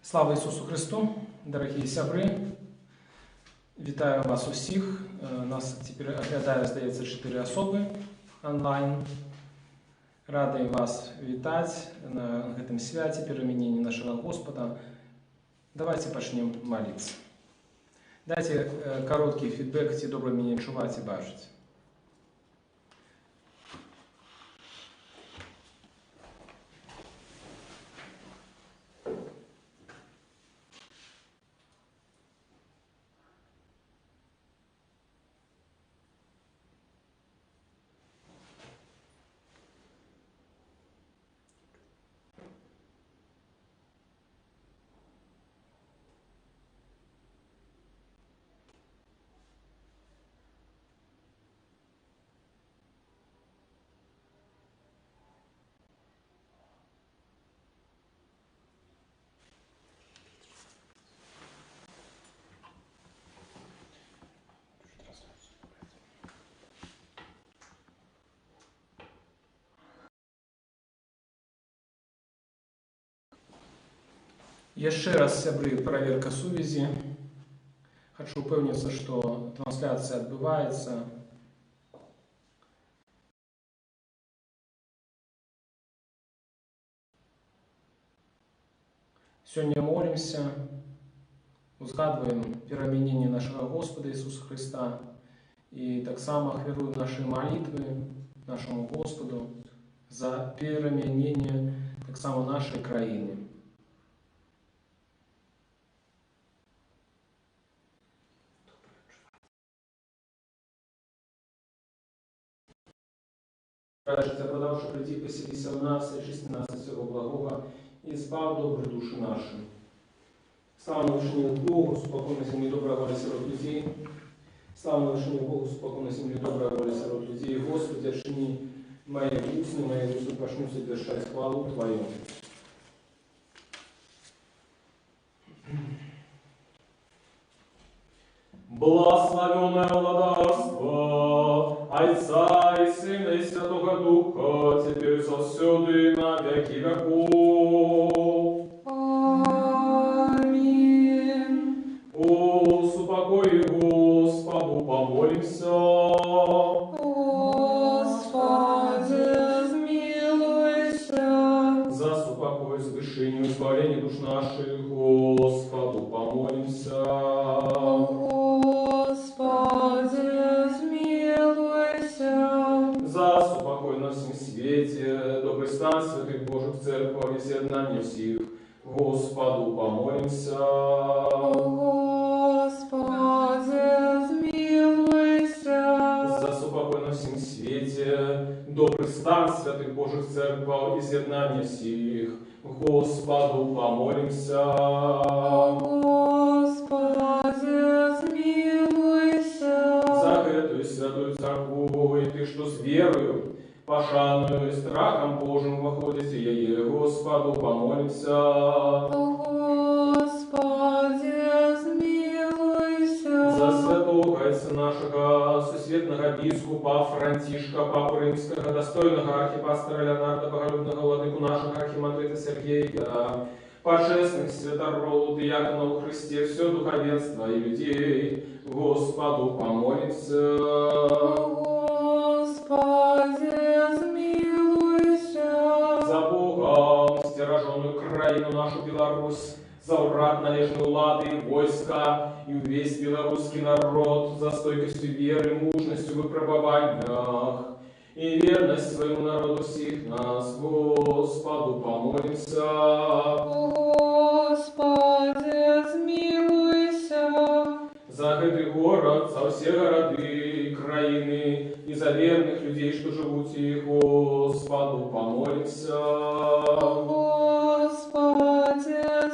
Слава Ісусу Христу, дорогі сябри! Вітаю вас усіх. Нас тепер оглядає, здається, 4 особи онлайн. Радий вас вітати на гэтым свяце перамянення нашего Господа. Давайте пачнем молиться. Дайте короткий фидбэк, ці добра мяне чуваць і бачыць. Яшчэ раз, сябры, праверка сувязі. Хочу упэўніцца, што трансляцыя адбываецца. Сёння молімся, узгадваем перамяненне нашага Господа Ісуса Христа і таксама ахвяруем нашы малітвы нашаму Господу за перамяненне таксама нашай краіны. Життя продавши прийти посіді 17-16 всього благого і спав добрі душі наші. Слава Вышнему Богу, спокойно землі добра воля сирот людей. Слава Вышнему Богу, спокойно землі добра воля сирот людей. Господи, очини мои усы почну совершать хвалу Твою. Благословенное владарство Отца и Сына и Святого Духа, теперь завсёды и на веки веков. Аминь. О, супокой Господу помолимся. Господи, смилуйся. За супокой, свыщение и избавление душ наших, Господу помолимся. За супокой на всем свете, добрый стан святых Божьих церквах и з'єднання всіх, Господу помолимся. Господи, смилуйся. За супокой на всем свете, добрый стан святых Божьих церквах и з'єднання всіх, Господу помолимся. Господи, смилуйся. За эту святую церкву, и ты, что с верою, пошаною и страхом Божьим воходите, ей, Господу помолимся. Господи, смилуйся. За святого отца нашего, сусветного бискупа Франтишка, папу римского, достойного архипастора Леонарда, боголюбного владыку нашего архимандрита Сергея, почестных святородов, диаконов в Христе, все духовенство и людей, Господу помолимся. Господи, смилуйся. За Богом стираженную краину нашу Беларусь, за урад належной улады и войска, и весь белорусский народ, за стойкостью веры, мужностью в выпробованиях, и верность своему народу всех нас, Господу помолимся. Господи, смилуйся. За этот город, за все города и краины, и за верных людей, что живут их, Господу помолимся. Господи,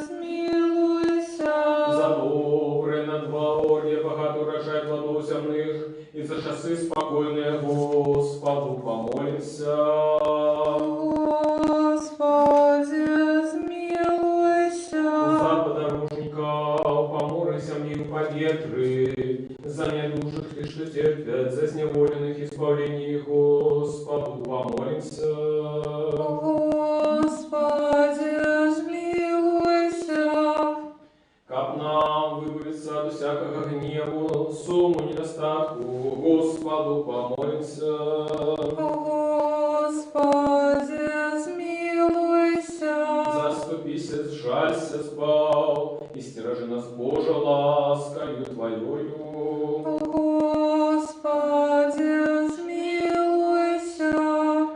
смилуйся. За доброе надворье, богатый урожай плодов земных, и за часы спокойные, Господу помолимся. Господи, смилуйся. За подорожников, поморы земли и поветры, за недужих и что терпят, за зневоленных избавлений, Господу помолимся. Господи, смилуйся. Господу помолимся. Господи, смилуйся. Заступися, сжалься, спал, и стережи нас, Боже, ласкою Твоею. Господи, смилуйся.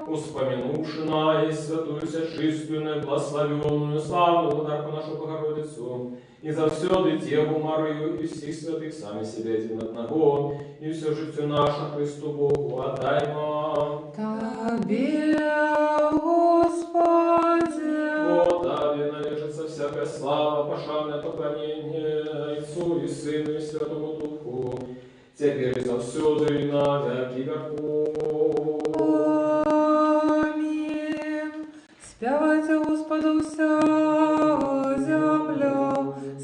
Успомянувши на и святую сочистую, благословенную, славную владарку нашу Богородицу, и за все Деву Марию и всех святых сами себя один одного, и все житие наше Христу Богу отдаймо. Тебе, Господи. О, Тебе належится всякая слава, пошавное поклонение Отцу и Сыну и Святому Духу, теперь и завсюду и на веки веков. Аминь. Спявайте Господу вся земля,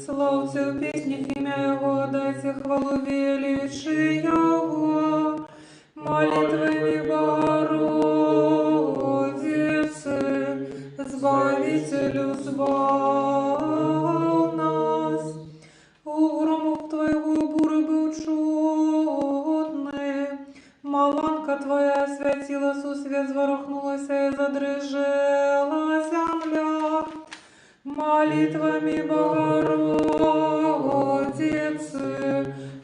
славьте в песнях имя Его, дайте хвалу величи Его. Молитвами Богородицы, Избавителю звал нас. У громов Твоего буры был чудный, маланка Твоя святилась, у свет зворохнулась и задрожала земля. Молитвами Богородицы,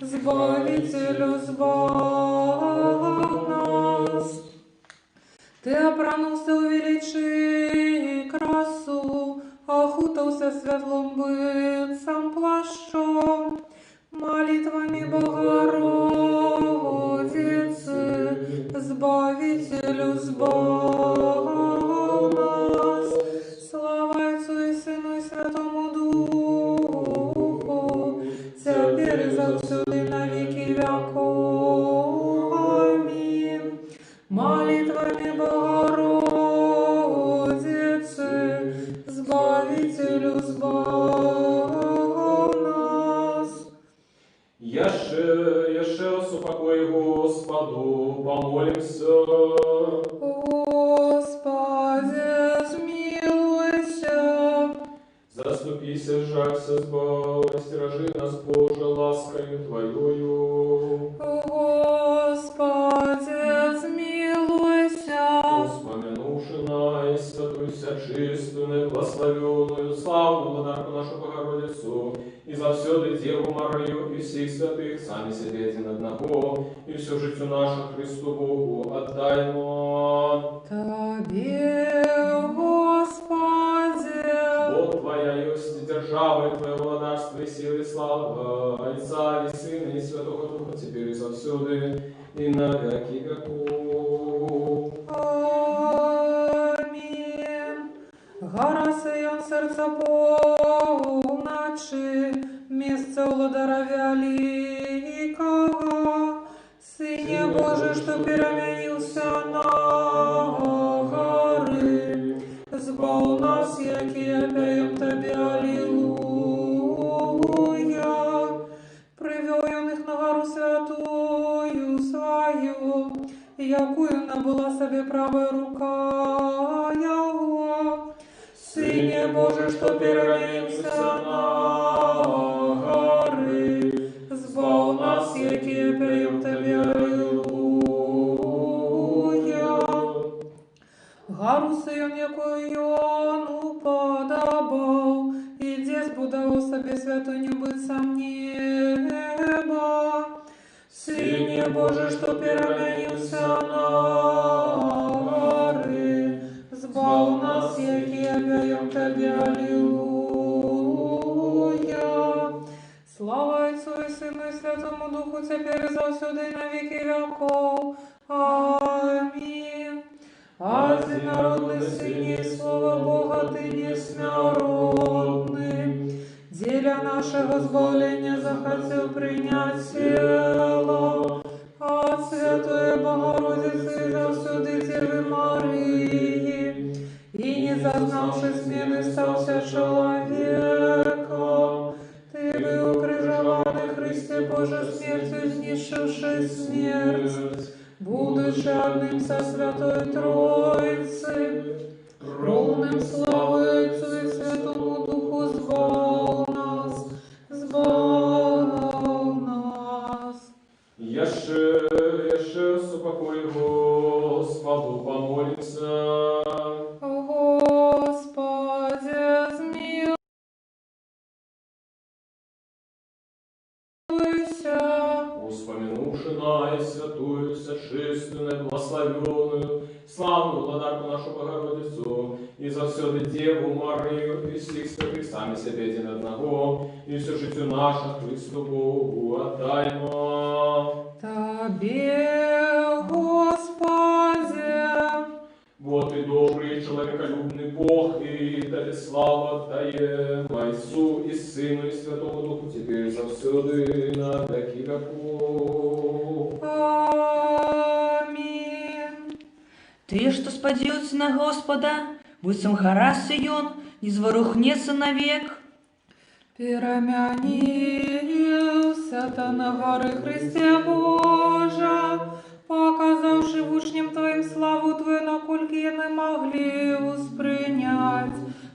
Избавителю звал нас. Ты опранулся в величии и красу, окутался светлым быцем плащом. Молитвами Богородицы, Избавителю звал нас. Слава Отцу и Сыну и Святому Духу, теперь и завсюду и на веки веков. Аминь. Молитвами Богородицы, Избавителю звал нас. Яше упокой Господу, помолимся. Господи, смилуйся. Заступися, сжалься, сбавь, стережи нас, Боже, ласкою Твоею. Господи, смилуйся. Успомянувши на и святую сочистую, благословенную, славную владарку нашу Богородицу, и за все Деву Марию и всех святых, сами себе один одного, и все житие наше Христу Богу отдаймо. Тебе, Господи. Вот Твоя есть держава, и Твое владарство, и силы, и слава, Отца, и Сына, и Святого Духа, теперь и завсюду, и на веки веков. Аминь. Гора Сион, серця полночи, місце владара великого. Сыне Божий, что переменился на горы, збав нас, які опеем Тебе, аллилуйя. Привел он их на гору святую свою, якую набула себе правая рука Его. Сыне Божий, что переменился на горы, збав нас, які опеем Тебе, аллилуйя. Гару Сион, якою он уподобав, і десь будував собі святыню быцем неба. Сыне Божий, что переменился на горы, збав нас, які опеем Тебе, аллилуйя. Слава Отцу и Сыну и Святому Духу, теперь и завсюду и на веки веков. Аминь. Один народный Сыне, Слово Бога, Ты несмиротный. Деля нашего избавления захотел принять тело от Святой Богородицы и завсюду Девы Марии, и не зазнавши смены стался человеком. Ты был укрыжованный, Христе Боже, смертью изнищивший смерть, будучи одним со Святой Троицей, ровным славы Отцу и Святому Духу звал нас, звал нас. Яше умерших с упокой Господу помолимся. Господи, смилуйся. Успомянувши на и святую, всечистую, благословенную, славную владарку нашу Богородицу, и за все Деву Марию, и всех святых сами себе один одного, и все житию наше Христу Богу отдаймо. Тебе, Господи, Вот и добрый, человеколюбный Бог, и Тебе славу отдаем, Отцу и Сыну и Святому Духу, теперь завсюду и на веки веков. Аминь. Ты, что сподівся на Господа, будь гора Сион, не зворухнется навек. Перемянился та на горы Христе Божа, показавши в учням Твоим славу Твою, накольки я не могли успринять.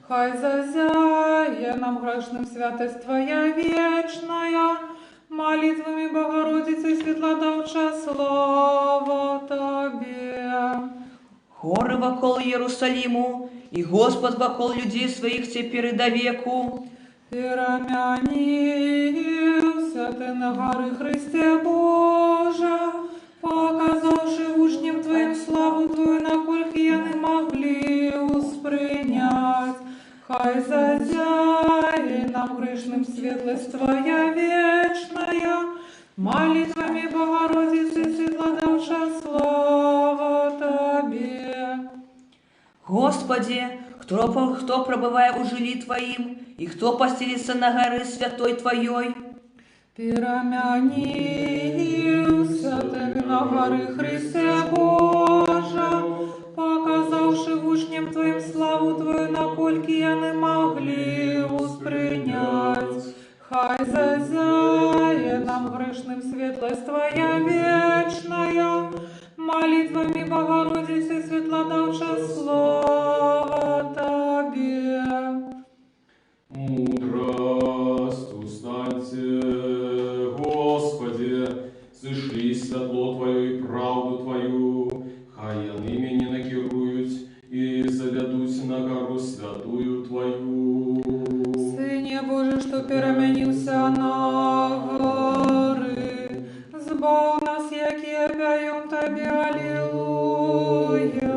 Хай зазяє нам грешным святость Твоя вечная, молитвами Богородицы Светлодавча, слава Тебе. Горы вокол Иерусалиму, и Господь вокол людей своих теперь и до веку. Перемянился ты на горы Христе Божа, показавши учням Твоим славу Твою, накольки я не могли успринять. Хай зазяє нам грешным светлость Твоя вечная, молитвами Богородицы Светлодавча, слава Тебе. Господи, кто пробывая у жили Твоим, и кто постелится на горы святой Твоей? Перемянился ты на горы Христе Божа, показавши учням Твоим славу Твою, накольки я не могли успринять. Хай зазяє нам грешным светлость Твоя вечная, молитвами Богородицы Светлодавча, слава Тебе. Мудрость устаньте, Господи, сышли святло Твое и правду Твою, хай яными не накируют и заведуть на гору святую Твою. Сыне Божий, что переменился на горы, збав нас, яки опяем Тебе, аллилуйя.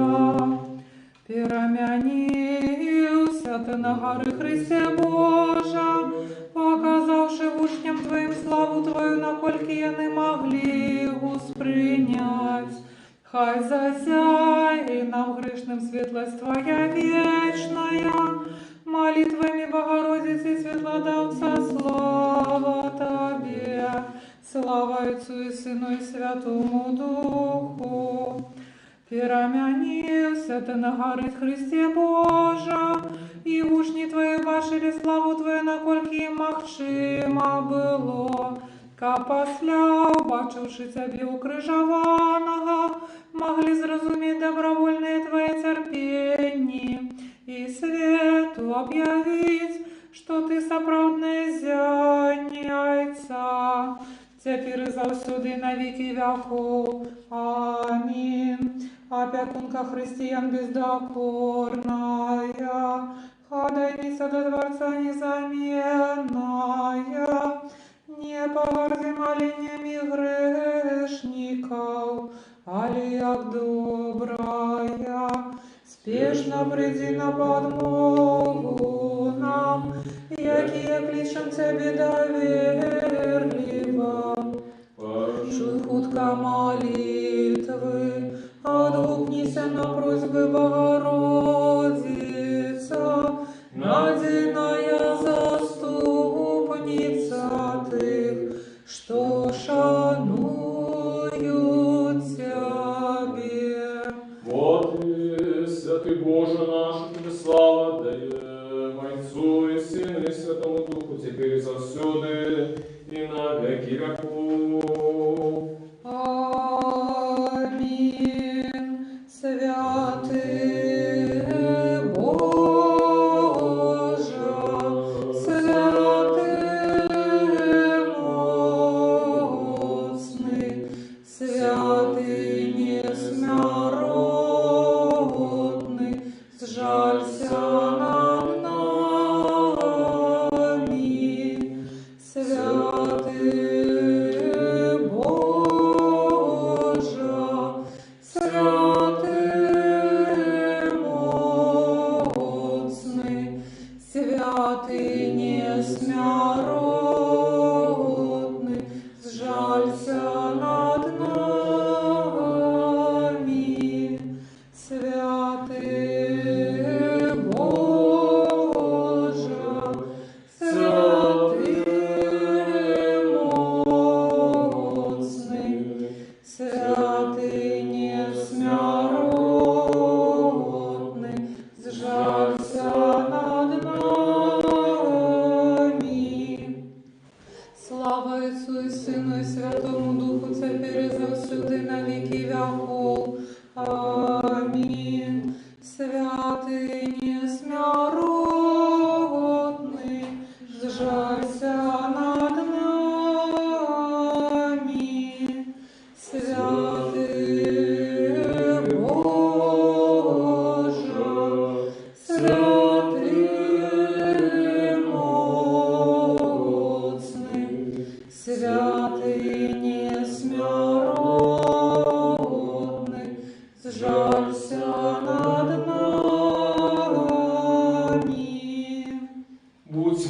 Переменился ты на горы Христе Божа, показавши учням Твоим славу Твою, накольки я не могли успринять. Хай зазяє нам грешным светлость Твоя вечная, молитвами Богородицы Светлодавца, слава Тебе. Слава Отцу и Сыну и Святому Духу. Перемянился ты на горы Христе Божа, и учни Твои бачили славу Твою, накольки їм махчима було. Ка пасля, бачивши Тебе укрижованого, могли зрозуміти добровольне Твоє терпіння и свету объявить, что Ты соправдне зяняйца, теперь и завсюди на веки веков. Аминь. Опекунка христиан бездокорная, ходайница до Творца незаменная, не погорди молениями грешников, али як добрая, спешно приди на подмогу нам, якие кличем Тебе доверливо. Чуй хутко молитвы, отгукнися на просьбы Богородица, надійная заступница тих, что шануют Тебе. Вот и святый Боже наш, Тебе слава даем, Отцу и Сыну и Святому Духу, теперь и завсюду и на веки веков. Аминь. Святый Святый несмяротный, сжалься над нами. Святый Боже, святый моцный, святый несмяротный, сжалься над нами. Святый Боже, святый моцный, святый несмяротный, сжалься над нами. Слава Отцу и Сыну и Святому Духу, теперь и завсюди на веки веков. Аминь. Святый несмяротный, сжалься над нами. Святый Боже, святый моцный, святый несмяротный, сжалься над нами. Будь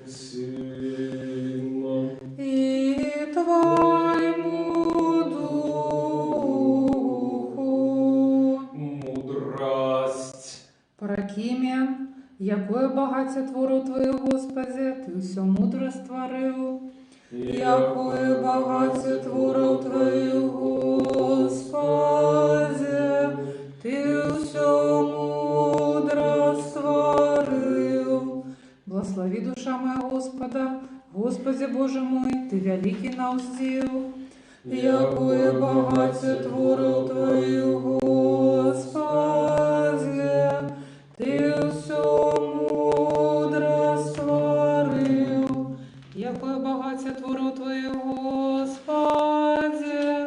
Сына. И Твоему Духу. Мудрость. Паракім'я, якое багаття твору Твоє, Господи, Ти всю мудрость створив. Якое багаття твору Твоє, Господи, Ти всю мудрость створив. Благослови душа моя Господа, Господи Боже мой, Ти великий на узділ. Якое багаття твору Твоє, Господи, Ти всю мудрость створив. Якое багаття твору Твоє, Господи,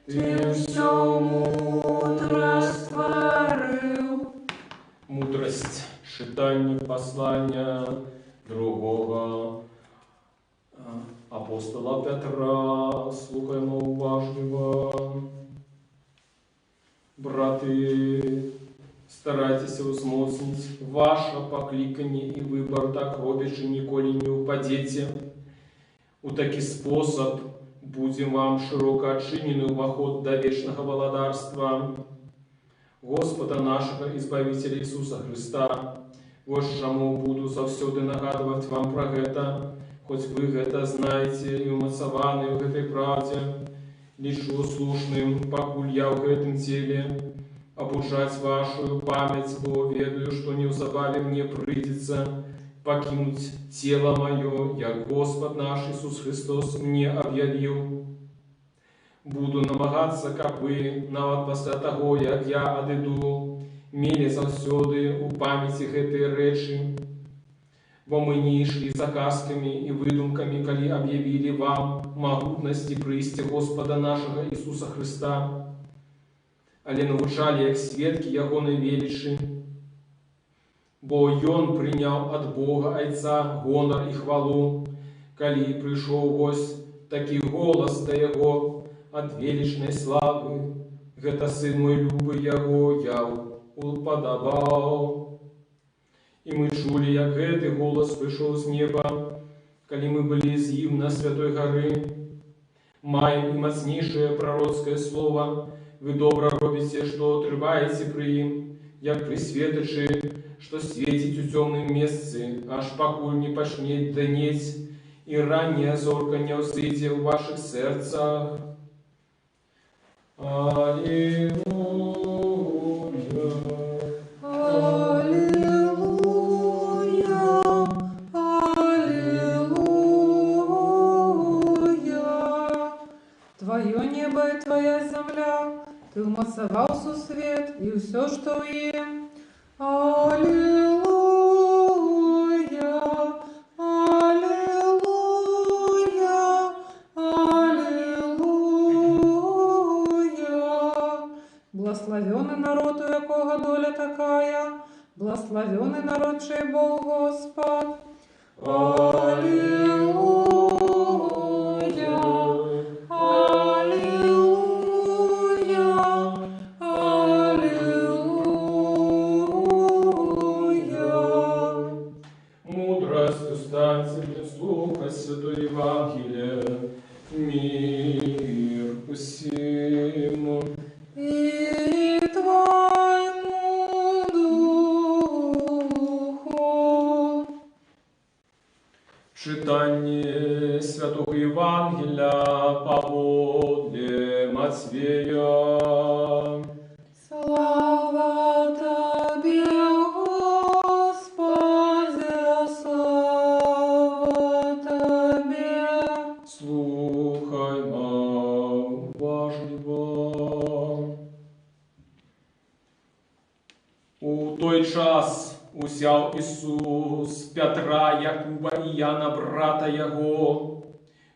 Ти всю мудрость створив. Мудрость. Читання послання другого апостола Петра. Слухаємо уважливо. Брати, старайтеся узмоцнить ваше покликання і вибор, так родичі ніколи не упадете. У такий спосіб будем вам широко отчинены увоход до вечного володарства Господа нашего Избавителя Иисуса Христа. Вот чому буду завсёды нагадывать вам про это, хоть вы это знаете и умацованы в этой правде, лишу слушным, покуль я в этом теле, обужать вашу память, бо ведаю, что не в забаве мне придется покинуть тело мое, як Господь наш Иисус Христос мне объявил. Буду намагаться, как вы, нават після того, як я одиду, мели завсёды у памяти этой речи, бо мы не шли за казками и выдумками, коли объявили вам могутности присти Господа нашего Иисуса Христа, але навчали, як свідки Ягоної величі, бо Йон прийняв от Бога Отця гонор і хвалу, коли прийшов ось такий голос до Його от величной славы. Это Сын мой любый, Яго я уподобал. И мы чули, як этот голос вышел с неба, коли мы были з Ним на Святой горы. Маем и мощнейшее пророцкое слово, вы добро робите, что отрываете при им, як присветочи, что светить у темном месте, аж покуль не почнет донеть, и ранняя зорка не усыйте в ваших сердцах. Аллилуйя. Аллилуйя, аллилуйя. Твое небо и Твоя земля, Ты умацовал сусвет и все, что им. Аллилуйя, аллилуйя. кого доля такая, благословенный народ чей Бог Господь. Аллилуйя, аллилуйя, аллилуйя. Мудростью станьте слуха Святой Евангелия, мир всему. И Твоему Духу. Читание Святого Евангелия поводле Матвея. Слава Тебе, Господи, слава Тебе. Слухаймо важливо. У той час узяв Ісус Петра, Якуба і Яна, брата Його,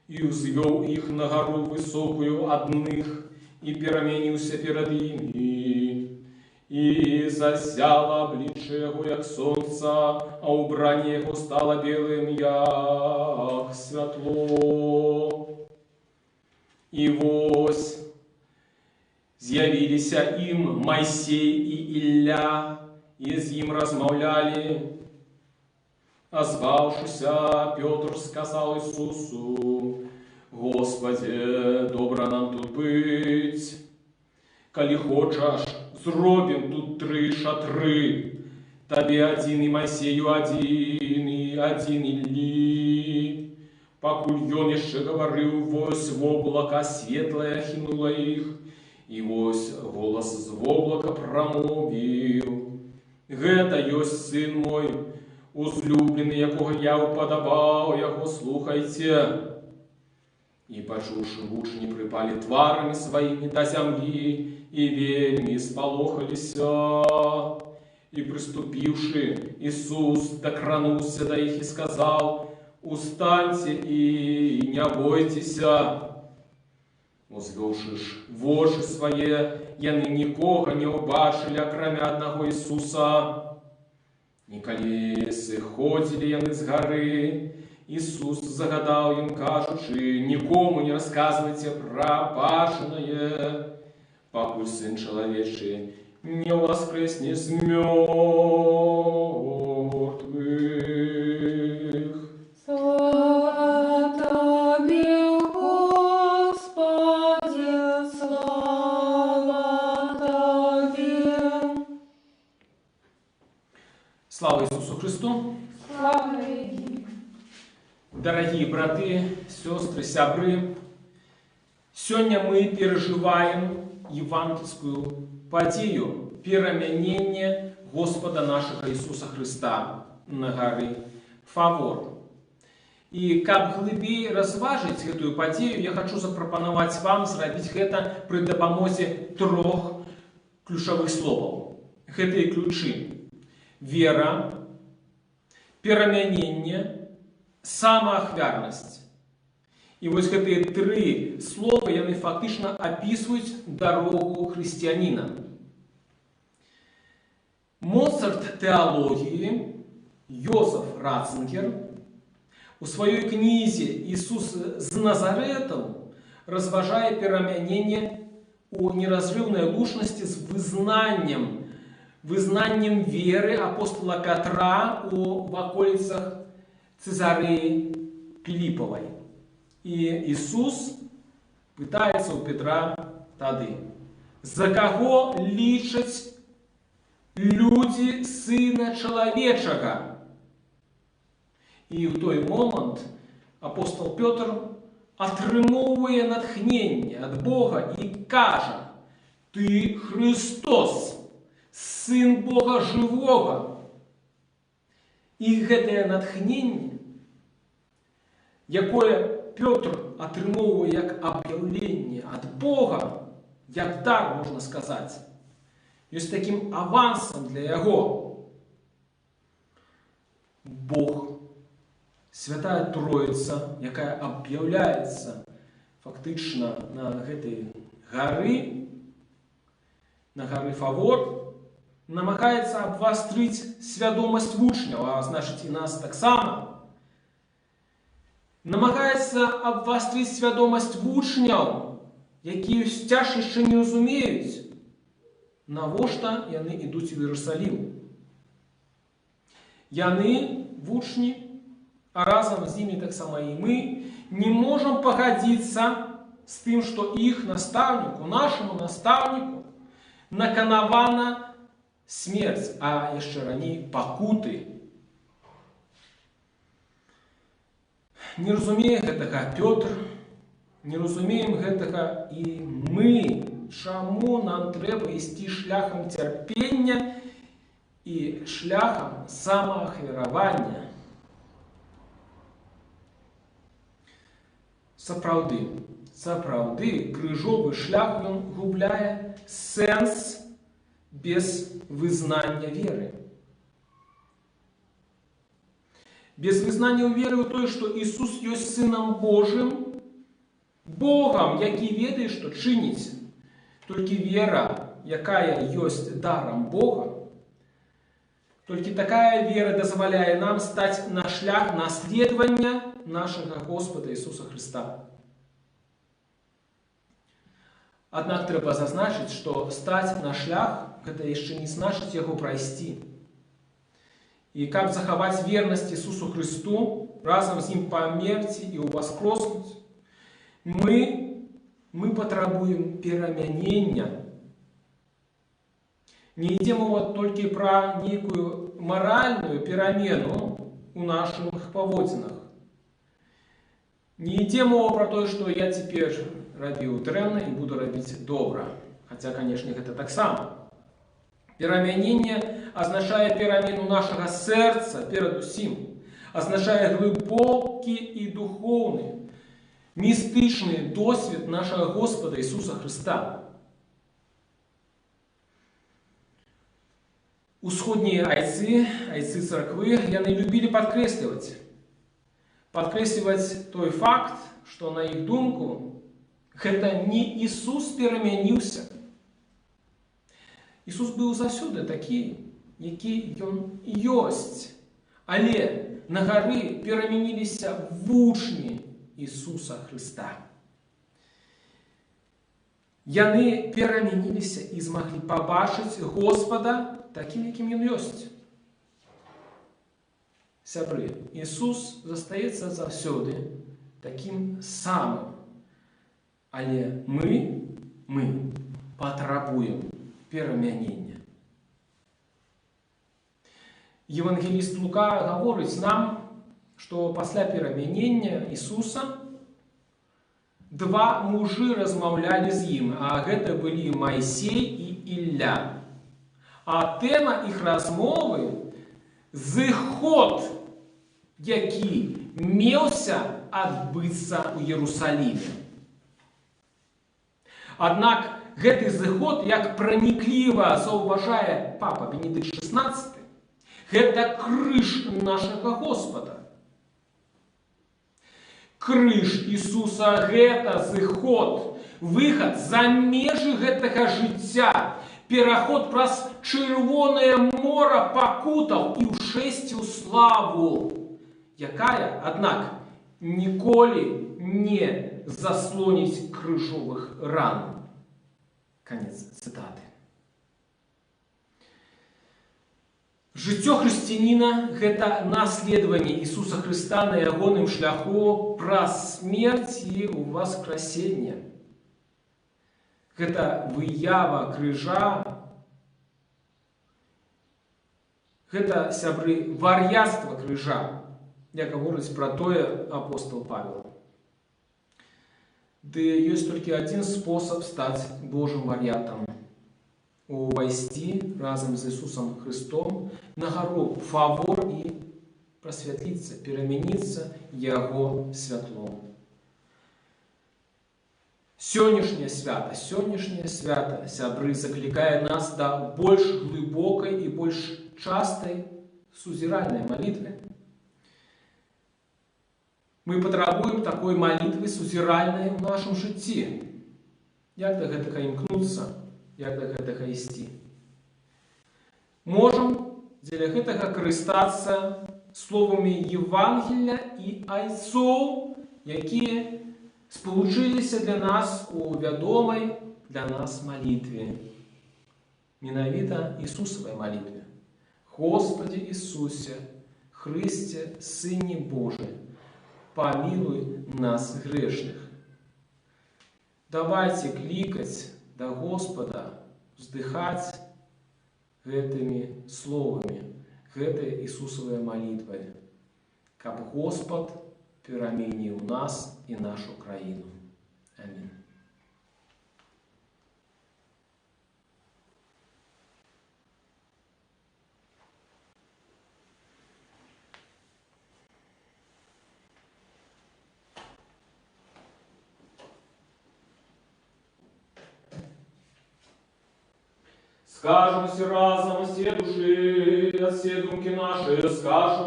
і узвел їх на гору високую одних, і переменився перед ними. І засяло обличчя Його, як сонце, а убрання Його стало білим, як світло. І ось з'явилися їм Мойсей і Ілля, і з ним розмовляли. Озвавшися, Петр сказав Ісусу: Господи, добре нам тут бить. Коли хочеш, зробим тут 3 шатри. Тобі один і Мойсею один, і один Іллі. Покуль ён ще говорив, вось в облака світле хинуло їх, і вось голос з облака промовив: Гэта ёсць сын мой, узлюблений, якого я уподобав, його слухайте. І почувши, учні припали тварами своїми до землі, і вельми сполохалися. І приступивши, Ісус докранувся до їх і сказав: Устаньте і не бойтеся. Узвівши ж воші своє, яны нікого не убачили, окромя одного Ісуса. І коли сиходили яны з гори, Ісус загадав їм, кажучи: нікому не розказуйте про баченое, покуль Сын Человечий не воскресне з мертвых. Слава Тебе, Господи, слава Тебе. Слава Ісусу Христу! Слава Тебе. Дорогие браты, сестры, сябры, сегодня мы переживаем евангельскую подею переменения Господа нашего Иисуса Христа на горы Фавор. И как глубее разважить эту подею, я хочу запропоновать вам сделать это при допомозе 3 ключевых слов. Это ключи: вера, переменение, самоахвярность. І ось ці 3 слова, вони фактично описують дорогу християнина. Моцарт теології Йозеф Ратцингер у своїй книзі «Ісус з Назаретом» розважає перемінення у неразривної лучності з визнанням віри апостола Петра в околицях Цезарии Пилипповой. И Иисус пытается у Петра тады: за кого лічать люди Сына Человечего? І в той момент апостол Петр атрымоўвае натхнення від Бога і каже: Ти Христос, Сын Бога Живого. І гэтае натхненне, якое Петр атрымоўвае як аб'яўленне ад Бога, як дар, можна сказаць, ёсць такім авансам для яго. Бог, Святая Троица, якая аб'яўляецца фактычна на гэтай гары, на гары Фавор, намагаецца абвастрыць свядомасць вучняў, а значыць і нас таксама. Намагаецца абвастрыць свядомасць вучняў, якія ўсцяж яшчэ не разумеюць, навошта яны ідуць у Іерусалім. Яны, вучні, а разам з імі таксама і мы, не можам пагадзіцца з тым, што іх настаўніку, нашаму настаўніку, наканавана смерць, а яшчэ раней пакуты. Не разумее гэтага Пётр, не разумеем гэтага і мы. Чаму нам трэба ісці шляхам цярпення і шляхам самаахвяравання? Сапраўды, крыжовы шлях ён губляе сэнс без вызнання веры. Без вызнання веры ў тое, што Ісус ёсць Сынам Божым, Богам, які ведае, што чыніць. Толькі вера, якая ёсць дарам Бога, толькі такая вера дазваляе нам стаць на шлях наследавання нашага Господа Ісуса Христа. Аднак трэба зазначыць, што стаць на шлях гэта яшчэ не значыць яго прайсці. І каб захаваць вернасць Ісусу Христу, разам з ім памерці і ўваскроснуць, мы патрабуем перамянення. Не ідзе мова толькі пра нейкую маральную перамену ў нашых паводзінах. Не ідзе мова пра тое, што я цяпер рабіў дрэнна і буду рабіць добра. Хаця, канешне, гэта таксама. Перамяненне азначае перамену нашага сэрца перадусім, азначае глыбокі і духоўны, містычны досвед нашага Господа Ісуса Христа. Усходнія айцы царквы, яны любілі падкрэсліваць той факт, што на іх думку гэта не Ісус перамяніўся. Ісус быў заўсёды такі, які ён ёсць, але на гары перамяніліся вучні Ісуса Христа. Яны перамяніліся і змаглі пабачыць Господа такім, якім ён ёсць. Сябры, Ісус застаецца заўсёды такім самым, але мы патрабуем перамянення. Евангеліст Лука гаворыць нам, што пасля перамянення Ісуса два мужы размаўлялі з ім, а гэта былі Майсей і Ілля. А тэма іх размовы – зыход, які меўся адбыцца ў Іерусаліме. Аднак гэты зыход, як пранікліва заўважае папа Бенедыкт XVI, гэта крыж нашага Господа. Крыж Ісуса – гэта зыход, выхад за межы гэтага жыцця, пераход праз чырвонае мора пакутаў і ўшэсце ў славу, якая, аднак, ніколі не заслоніць крыжовых ран. Канец цытаты. Жыццё хрысціяніна – гэта наследаванне Ісуса Христа на ягоным шляху праз смерць і ўваскрасенне. Гэта выява крыжа, гэта, сябры, вар'яцтва крыжа, як гаворыць пра тое апостол Павел. Ды ёсць толькі адзін спосаб стаць Божым вар'ятам – увайсці разам з Ісусам Христом на гару фавор і прасвятліцца, перамяніцца яго святлом. Сённяшняе свята, сябры, заклікае нас да больш глыбокай і больш частай сузіральнай малітвы. Мы патрабуем такой малітвы сузіральнай у нашым жыцці. Як да гэтага імкнуцца? Як да гэтага ісці? можам дзеля гэтага карыстацца словамі Євангелія і айцоў, якія спалучыліся для нас у вядомай для нас малітве. Менавіта Ісусавай малітве. Господи Ісусе, Христе, Сыне Божий, помилуй нас грешных. Давайте кликать до Господа, вздыхать гэтымі словамі, гэтай Ісусавай малітвай, каб Господ пераменіў нас і нашу краіну. Амінь. Скажем все разом, все души, все думки наши скажем.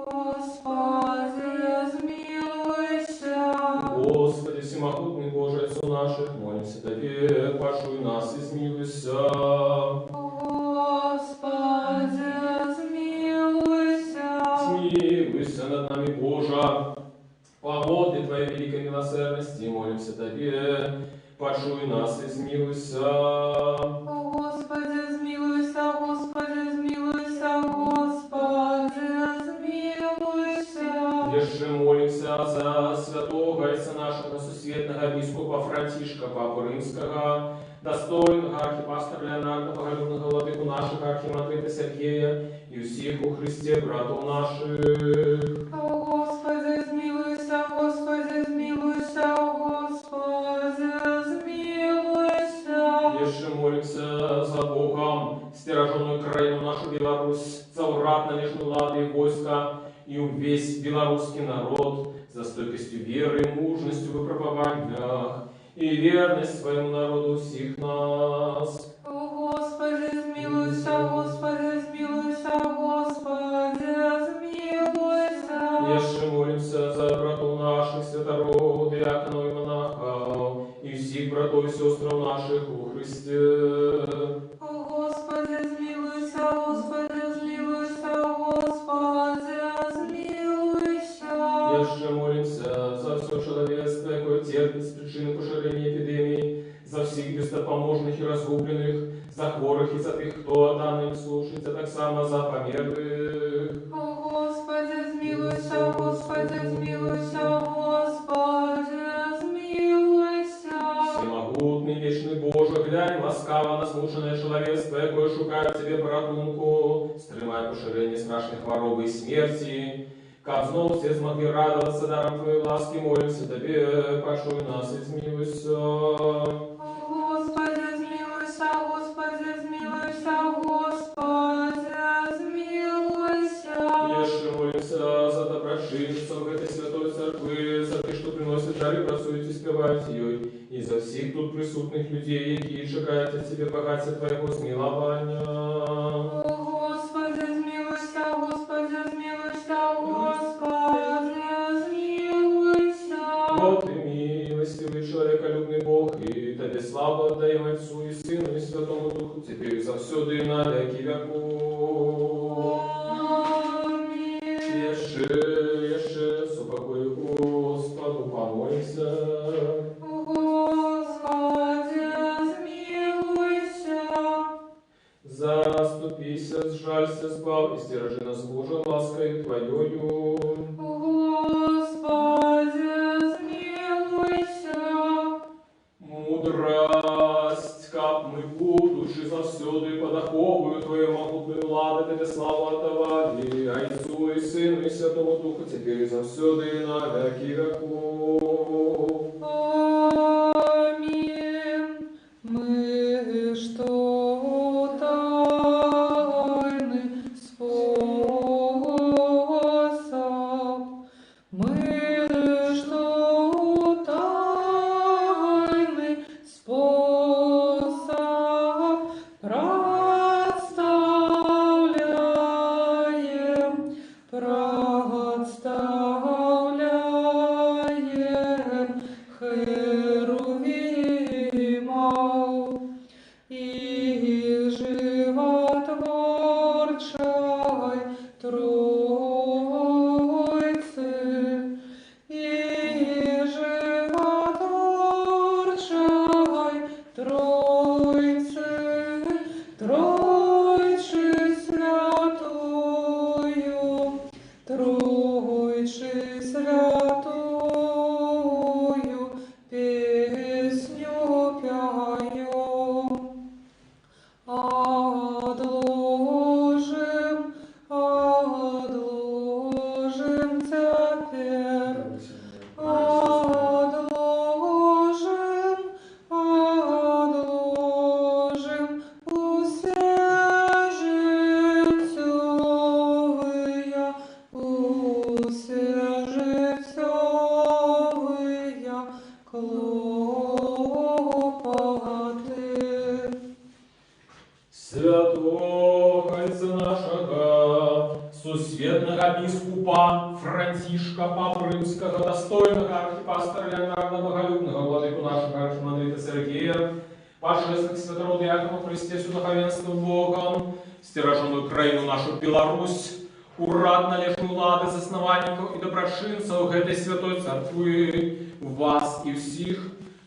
Господи, смилуйся. Господи, всемогутный Боже, Отцу наших, молимся Тебе, пошуй нас и смилуйся. Господи, смилуйся. Смилуйся над нами, Боже, по воде Твоей великой милосердности, молимся Тебе, пошуй нас и смилуйся. Господи, смилуйся, Господи, смилуйся, Господи, смилуйся. Еще молимся за святого отца нашего сусветного бискупа Франтишка, Папу Римского, достойного архипастора Леонарда, боголюбного владыку наших архимандрита Сергея и всех у Христе братов наших. Господи, смилуйся, Господи, смилуйся, Господи, смилуйся. Еще молимся за Богом, стираженную краину нашу Беларусь, за урад на нежную ладу и войска, и весь белорусский народ, за стойкостью веры и мужностью в выпробованиях, и верность своему народу всех нас. Господи, смилуйся, Господи, смилуйся, Господи, смилуйся. Еще молимся за братов наших, святород, диаконов и монахов, и всех братов и сестр наших у Христе. Господи, смилуйся, Господи, смилуйся, Господи, смилуйся. Еще молимся за все человечество, которое терпит с причины поширения эпидемии, за всех бездопоможных и разгубленных, за хворых и за тех, кто данным слушается, так само за померлых. Господи, смилуйся, Господи, смилуйся, Господи, смилуйся. Всемогутный, вечный Боже, глянь ласкаво на смученное человечество, якое шукает тебе порятунку, стримай поширение страшной хвороби и смерти. Как знову все смогли радоваться даром Твоей ласки, молимся Тебе, пошуй нас и смилуйся. Господи, смилуйся, Господи, смилуйся, Господи, смилуйся. Еще молимся за доброшинцев этой святой церкви, за тех, что приносят дары, працують і співають її, і за всіх тут присутних людей, які чекають від Тебе багаття Твоєго змиловання. Господи, смилуйся, Господи, смилуйся, Господи, смилуйся. Вот и милостивый человеколюбный Бог, и Тебе славу отдаем Отцу и Сыну и Святому Духу, теперь и завсёды и на веки веков. Аминь. Еще, с упокою Господу помолимся. Господи, смилуйся. Заступися, сжалься, збав, и стиражи нас Божия ласкою Твоею. Господи, смилуйся. Мудрость, как мы, будучи завсёды подоховую Твою могутную владу, Тебе славу отдавали, Отцу и Сыну и Святому Духу, теперь и завсёды и на веки веков. Аминь. Мы что тайный способ, мы что тайный способ представляем, херувимов и же архиепископа Франтишка Папы Римского, достойного архипастора Леонарда Боголюбного, владыку нашего архимандрита Сергея, божественных святород Якова Христе, духовенство Богом, стираженную краину нашу Беларусь, урад належную лады засновальников и доброшинцев этой святой церкви, вас и всех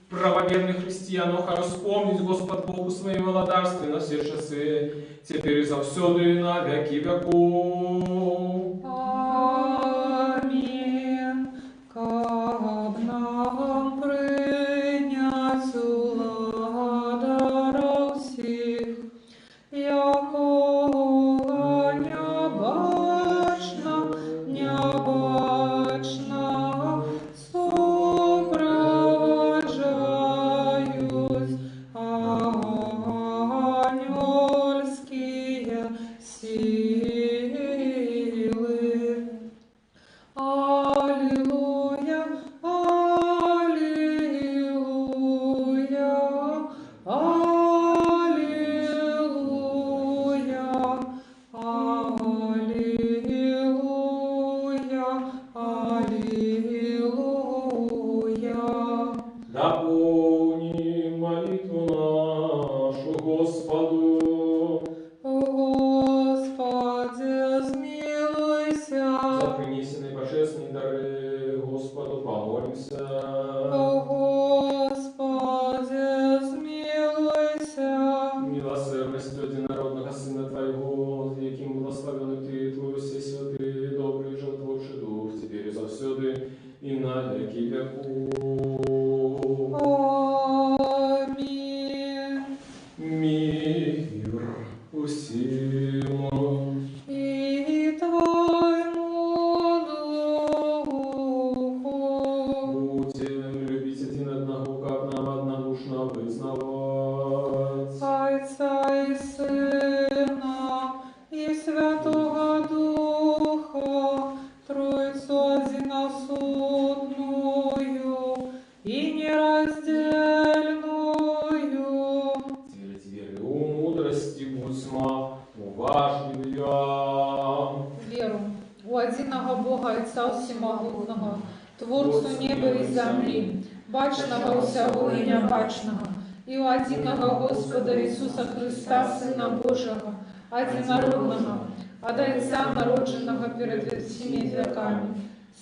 правоверных христиан, хай вспомнить Господь Бог у своей владарстве на все часы, теперь и завсёды и на веки веков. Аминь. Как нам принять владара всех, якого необычно сопровождают ангельские силы. Аллилуйя, аллилуйя, аллилуйя, аллилуйя, аллилуйя. Дополни молитву нашу Господу. Господи, смилуйся. За принесенные божественные дары Господу помолимся. Господи, смилуйся. Милосердностью единородного Сына Твоего, яким благословенный Ты, Твой все святые, добрый, животворчий Дух, теперь и завсёды, и на веки веков. Аминь. Мир усему. И Твоему Духу. Будем любить один одного, как нам однодушно вызнавать. Отца и Сына, и Святого Духа, Троицу одиносудную и нераздельную. Твердь веры, мудрости будьма, уважливия. Веру у одиного Бога Отца Всемогутного, Творцу неба и земли, бачного всего и небачного, и у одиного Господа Иисуса Христа, Сына Божьего, одинородного, от Отца народженного перед всеми веками,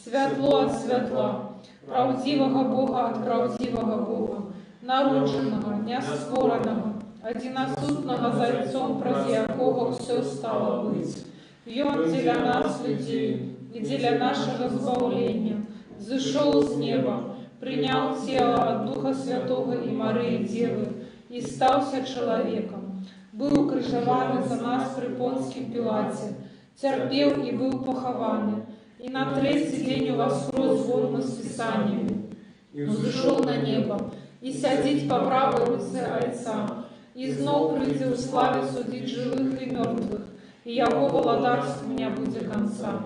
святло от светла, правдивого Бога от правдивого Бога, народженного, неоспоренного, одиносутного за Отцом, проти якого все стало быть. И Он для нас, людей, и для нашего избавления, зашел с неба, принял тело от Духа Святого и Марии Девы, и стался человеком, был укрыжован за нас при Понским Пилате, терпел и был похован, и на третий день воскрес згодно с Писаниями, взошел на небо, и сядет по правой руце Отца, и знов придет в славе судить живых и мертвых, и Его владарство не будет конца.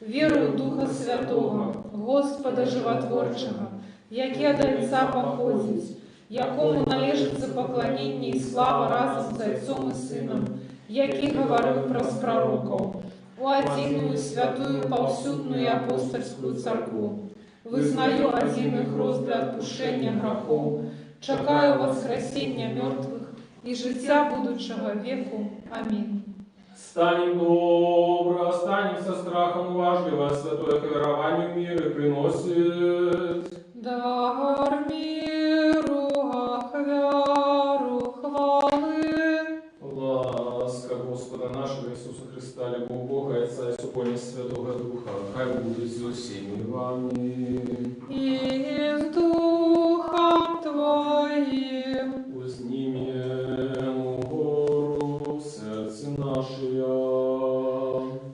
Верую в Духа Святого, Господа Животворчего, яке от Отца походить, якому належится поклонение и слава разом за Отцом и Сыном, який говорил про пророков, у одиную святую повсюдную и апостольскую церкву. Вызнаю одиный хрост для отпущения грехов, чекаю воскресения мертвых и життя будущего веку. Аминь. Станем добро, останемся страхом уважливо, святое к верованию мир и приносит. Дар миру, веру, хвалы. Ласка Господа нашего Иисуса Христа, любовь Бога и Отца и супольность Святого Духа, хай будет со всеми вами. И с Духом Твоим. Узнимем гору в сердце наше.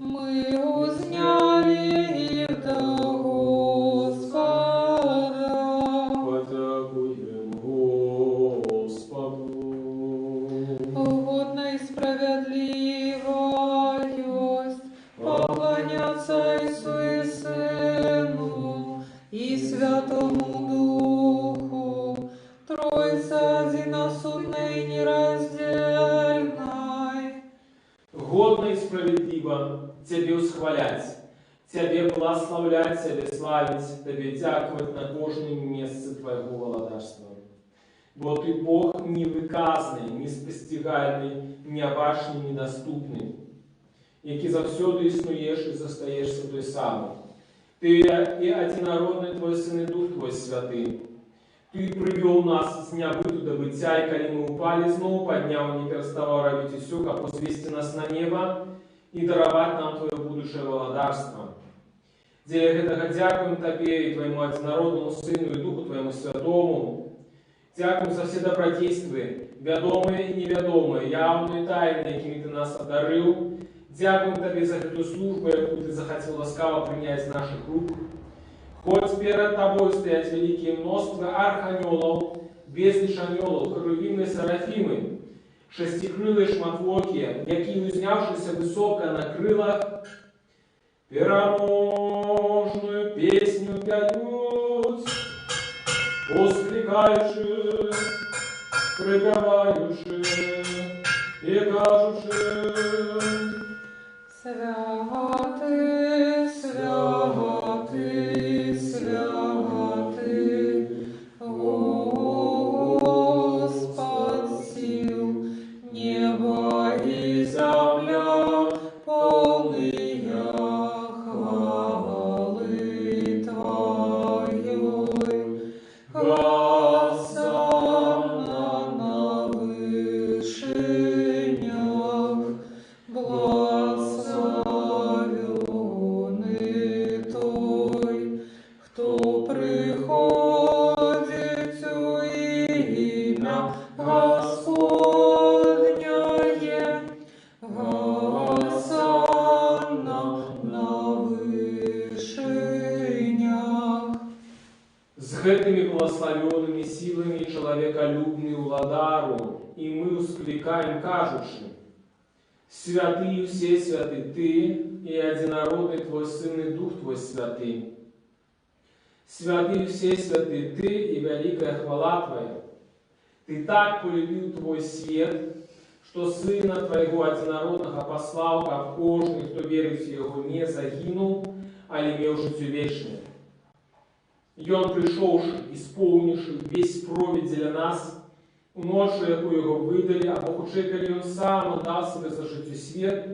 Мы узняли их до Господа. Подякуем Господу. Угодно и справедливо есть поклоняться Отцу и Сыну и Святому Духу, Троице одиносудной и нераздельной. Годно и справедливо Тебе усхвалять Тебе благословлять, Тебе славить, Тебе дякувати на кожному місці Твоего володарства. Бо Ты Бог невыказный, неспостигальный, необачный, недоступный, який завсюду існуєш і зостаєшся той самий. Ти і одинародний Твой Син і Дух Твой Святий. Ты привел нас з дня быту до быття, и коли мы упали, снова поднял и не переставал робить все, как возвести нас на небо и даровать нам Твое будущее володарство. Дзеля гэтага дякуем Тебе и Твоему одинародному Сыну и Духу Твоему Святому. Дякуем за все добродействия, вядомые и невядомые, явные и тайные, якими Ты нас одарил. Дякуем Тебе за эту службу, яку Ты захотел ласкаво принять из наших рук. Хоть перед Тобой стоять великие множество архангелов, безліч ангелов, херувимы, серафимы, шестикрылые шматвоки, які, узнявшися высоко на крылах, пераможную песню пяют, воскликающие, припевающие и кажущие: Святый, святый, святый, Господь сил, небо и земля, полные хвалы Твоей. Хосанна на вышинях, благословенный той, кто приходит у имя Господняє. Хосанна на вышинях. С гэтыми благословенными силами человеколюбный владару, и мы ускликаем, кажучи: святый все святы Ты, и одинародный Твой Сын и Дух Твой Святый. Святый все святы Ты, и великая хвала Твоя. Ты так полюбил Твой свет, что Сына Твоего одинародного послал, как кожный, кто верит в Его, не загинул, а имел життя вечное. И Он, пришовши, исполнивши весь провід для нас, у ношу, яку Його видали, або хоче, коли Он сам отдав себе за життя світ,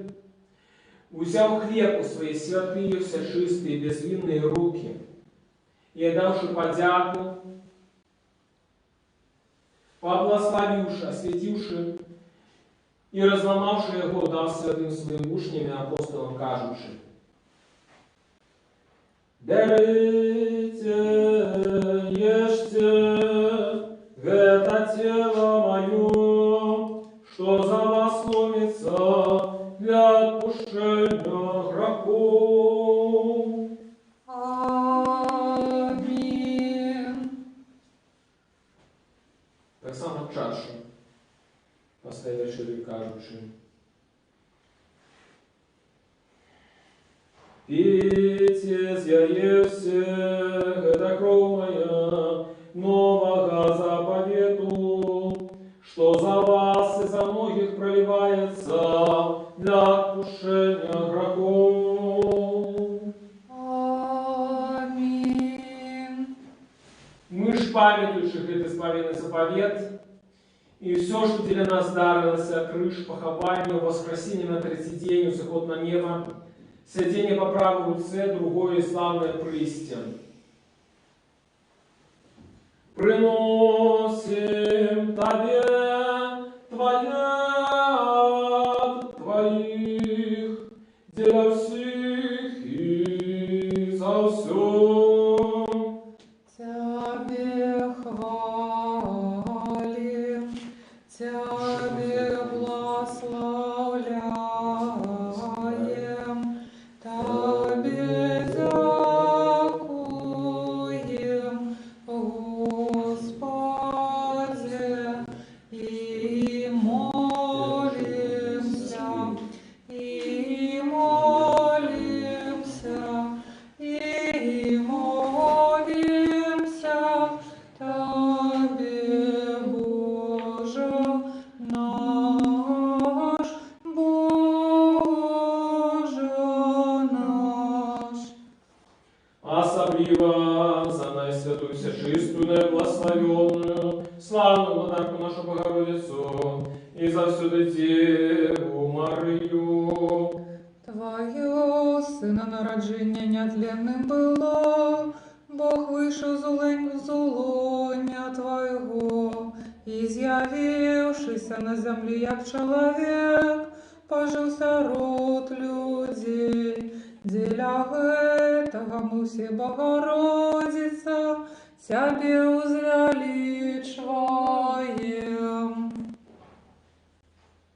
взяв хлеб у свои святые, все чистые, безвинные руки, и, отдавши подяку, поблагословивши, осветивши и разломавши Его, дав святым своим учням и апостолам, кажучи: берите, ешьте, это тело мое, что за вас ломится для отпущения грехов. Аминь. Так само чашу після вечері кажучи: пейте, з'яє всех, это кровь моя, нового заповету, что за вас и за многих проливается для отпущения грехов. Аминь. Мы ж памятуючи гэты спаведный заповед, и все, что для нас дарилося, крыш, похование, воскресение на третий день, заход на небо, сидение по правой руце, другое славное прыстье. Приносим Тебе Твоє от Твоих, для всех и за все. Тебе хвалим, Тебе благословляем, Тебе дякуем, Господи, за наисвятую, всечистую, наиблагословенную, славную владарку нашу Богородицу, и за всю Деву Марию. Твое Сына народження нетленным было, Бог вышел зулоня Твоего, изъявившийся на земле, як человек, пожился род людей. Для этого мы все, Богородица, Тебе узряличваем.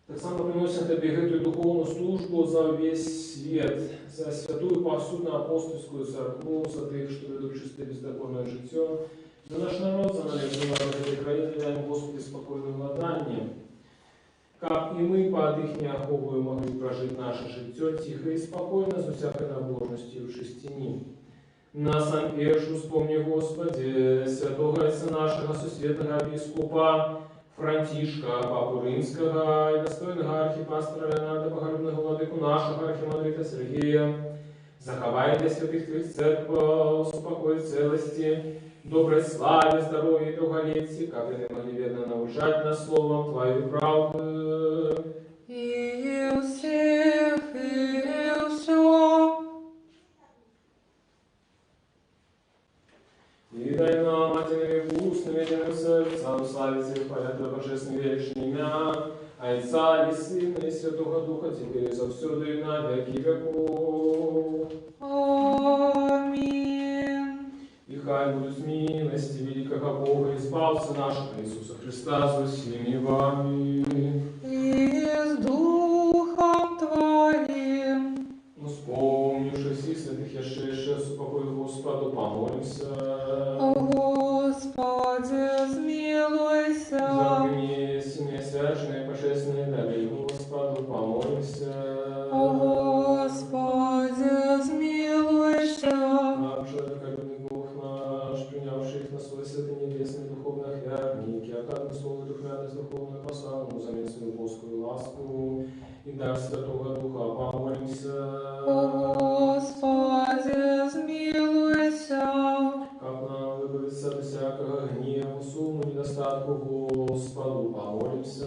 Так само приносим Тебе эту духовную службу за весь свет, за святую повсюдно апостольскую церкву, за тих, що ведуть чисте бездокорне життя, за наш народ, за народ этой країни, даємо, Господи, спокойное владание, как и мы под их неоховую могли прожить наше життя тихо и спокойно, за всякой набожностью в шестине. На сам першу вспомни, Господи, святого отца нашего, сусветного епископа Франтишка, Папу Римского и достойного архипастора Леонарда, Богородного владыку нашего архимандрита Сергея, заховай для святых Твоих церквов, упокой целости, доброй славе, здоровья и долголетия, как они могли верно научать нас словом Твоей правды. И у всех, и все. И дай нам одними устными, единым сердцем славить и хвалять Твое божественное вечное имя, Отца и Сына и Святого Духа, теперь и завсюду и на веки веков. Аминь. И хай будет с милости великого Бога, избавца нашего Иисуса Христа, со всеми вами. И с Духом Твоим. Вспомнивши всех святых яшешев, с упокою Господу, помолимся. О Господи, смилуйся. За вместе священные божественные дары Господу, помолимся. О Господи, смилуйся. Наш человеколюбный Бог наш, принявший их на свой святый небесный духовный охвярник, и оказанный слово духовность духовную посланную, заметь свою Божскую ласку, и дар Святого Духа, помолимся. О Господи, смилуйся. Как нам выбавиться от всякого гнева, сумму, недостатку, Господу, помолимся.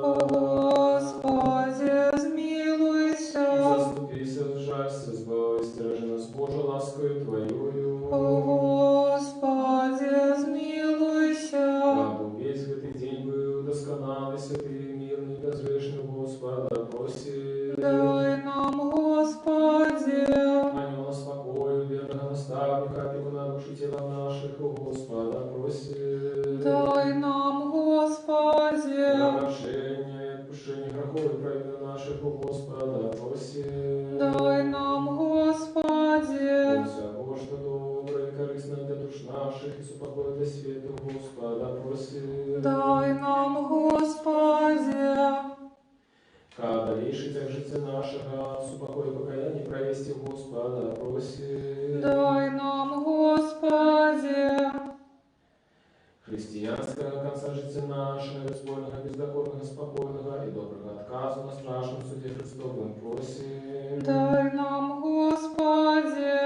О Господи, смилуйся. Заступися, сжалься, избавь, стражи нас, Божия, ласкою Твоею. О Господи, смилуйся. Дабы весь этот день был досконалый, святый, мирный, безгрешный, Господа, проси. Дай нам, Господи. Ангела спокою, верного наставника, опекуна души тела наших, о Господа, проси. Дай нам, Господи. За прощение и отпущение грехов и праведных наших, о Господа, проси. Дай нам, Господи. Все, Боже, что доброе и корыстное для душ наших, и супокой для света, Господа, проси. Дай нам, Господи. Когда решите жития нашего, супокой и покаяние провести, Господа, проси. Дай нам, Господи. Христианского конца жития нашего, безбольного, бездокорного, спокойного и доброго отказа на страшном суде Христовом, просим. Дай нам, Господи.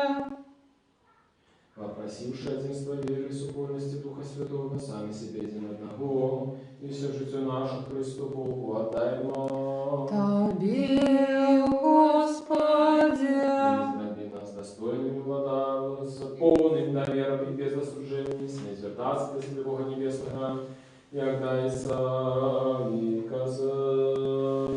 Вопросивши единство веры и супольности Духа Святого, сами себе един одного, и все житие наше Христу Богу отдаймо. Тебе, Господи. Израби нас достойными владарца, полным довером и без осуждений, не звертаться до себе Бога Небесного, ягдайся и казать.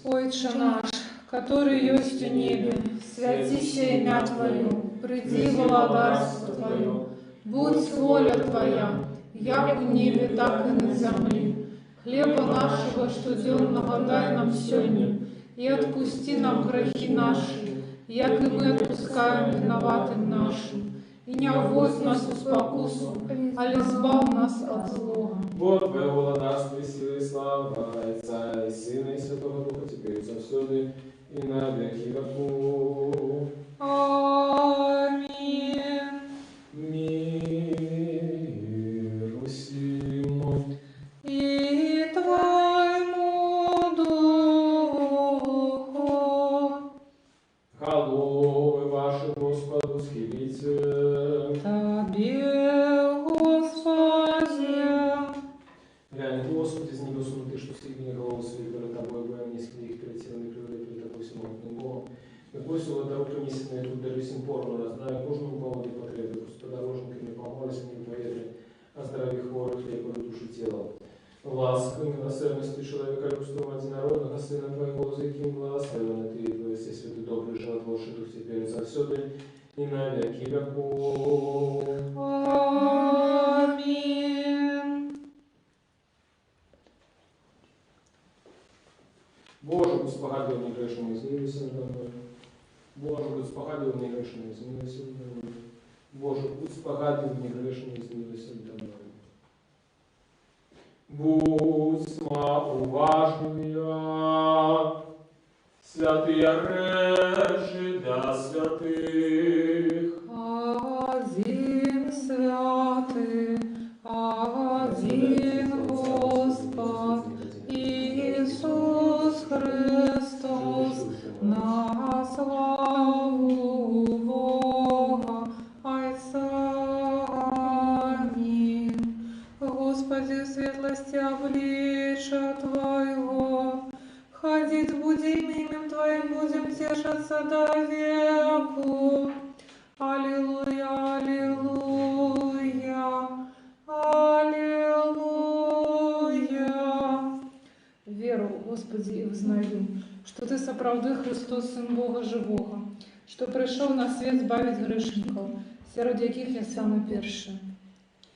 Отче наш, который есть в небе, святися имя Твое, приди владарство Твое, будь воля Твоя, як в небе, так и на земле. Хлеба нашего штоденного дай нам сегодня, и отпусти нам грехи наши, як и мы отпускаем виноватым нашим. И не вводь нас в спокусу, але избав нас от злого. Вот Твоего владарства и силы и слава, Отца и Сына и Святого Духа, теперь и завсюду, и на веки веков. Аминь. Миру сему. И Твоему Духу. Головы ваши Господу схилите. драгоценности человека любства единородного Сына Твоего, за яким благословен Ты, и Твой Все Святый Добрый Животворший Дух, теперь и завсёды, и на веки веков. Аминь. Боже, будь спогадливый грешным, измилуйся надо мной. Боже, будь спогадливый грешным, измилуйся надо мной. Боже, будь спогадливый грешным, измилуйся надо мной. Будь уважныя, святые режи для святых. Один святый, один Господь, Иисус Христос, на славу Бога Отца. Аминь. Господи, в светлости обличия Твоего, ходить будем именем Твоим, будем тешиться до веку. Аллилуйя, аллилуйя, аллилуйя. Веру, Господи, и взнаю, что Ты соправды Христос, Сын Бога Живого, что пришел на свет збавить грешников, серед яких я саме перше.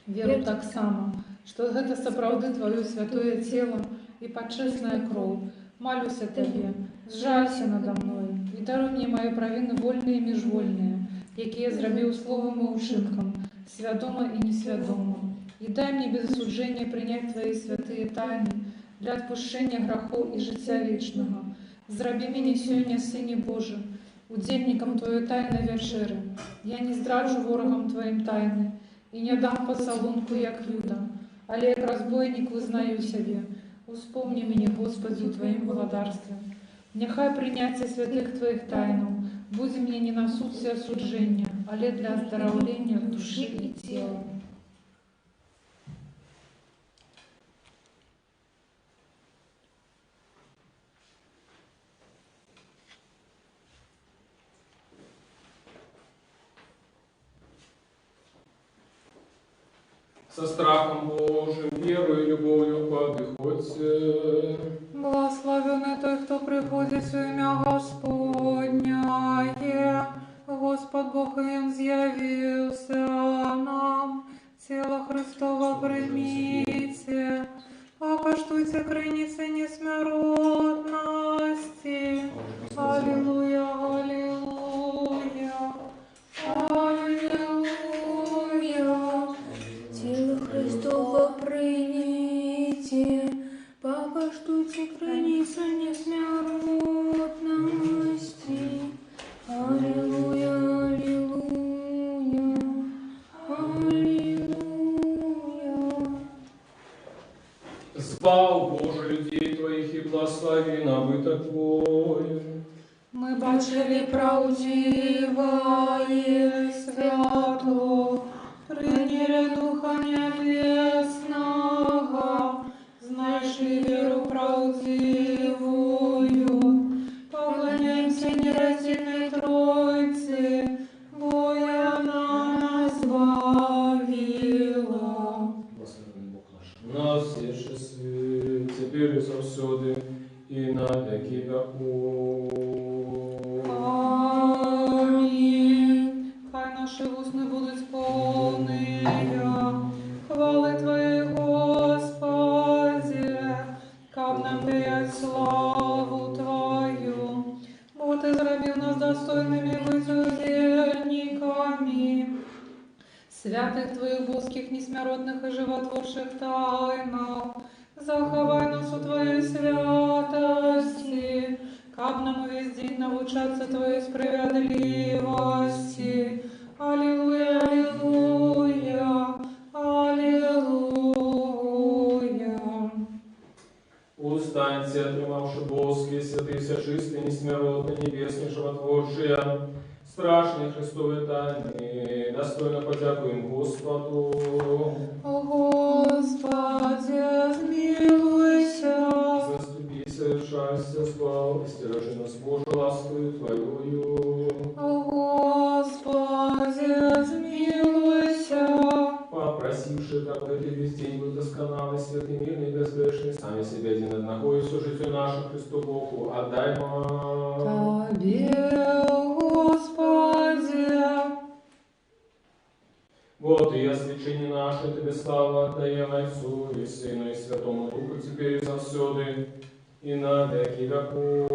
Веру так само, что это соправды Твое святое тело и почестная кровь. Молюся Тебе, сжалься надо мною и даруй мне мои провины вольные и межвольные, які я зробив словом и учинком, свядомо и несвядомо. И дай мне без осуждения принять Твои святые тайны для отпущения грехов и життя вечного. Зроби меня сьогодні, Сині Божий, удельником Твоей тайной вечери. Я не здраджу ворогам Твоим тайны и не дам поцелунку, як Юда, але як разбойник визнаю себе. Успомни меня, Господи, Твоим благодарством. Нехай принятие святых Твоих тайнов будет мне не на суд и осуждения, але для оздоровления души и тела. Со страхом Божьим, верою и любовью подыходьте. Благословенный той, кто приходит в имя Господняе. Господь Бог им з'явился нам. Тело Христово примите. Покаштуйте крыницы несмертности. Аллилуйя, аллилуйя, аллилуйя. Тело Христово примите, покаштуйте границы несмертности. Аллилуйя, аллилуйя, аллилуйя. Збав, Боже, людей Твоих и благослови набыток Твой. Мы бачили правдивое свято, приняли Духа Небесного, знайшли веру правдивую, поклоняемся нераздельной Тройце, бо я нас избавила. Благословен Бог наш, на все часы, теперь и завсёды, и на веки веков. Аминь. Хай наши устны будут полные хвали Твоей, Господи, как нам пять славу Твою. Бо Ты зробил нас достойными быть удельниками святых Твоих божских, несмертных и животворших тайнах. Заховай нас у Твоей святости, как нам весь день научаться Твоей справедливости. Аллилуйя, аллилуйя, аллилуйя. Устаньте, отримавши божские, святые, вся чистые, несмертные, небесные, животворшие, страшные Христовые тайны, достойно подякуем Господу. О Господи, смилуйся. Заступись, совершайся, слава, истиражи нас, Боже, ласкою Твоею. О Господи, смилуйся. Попросивши, как в этот весь день досконалый, святый, мирный, безгрешный, сами себе один одного и служителю нашу Христу Богу, отдаймо. Тебе, Господи. Вот и освящение наше, Тебе слава отдаем Отцу и Сыну и Святому Духу, теперь и завсёды, и на веки веков.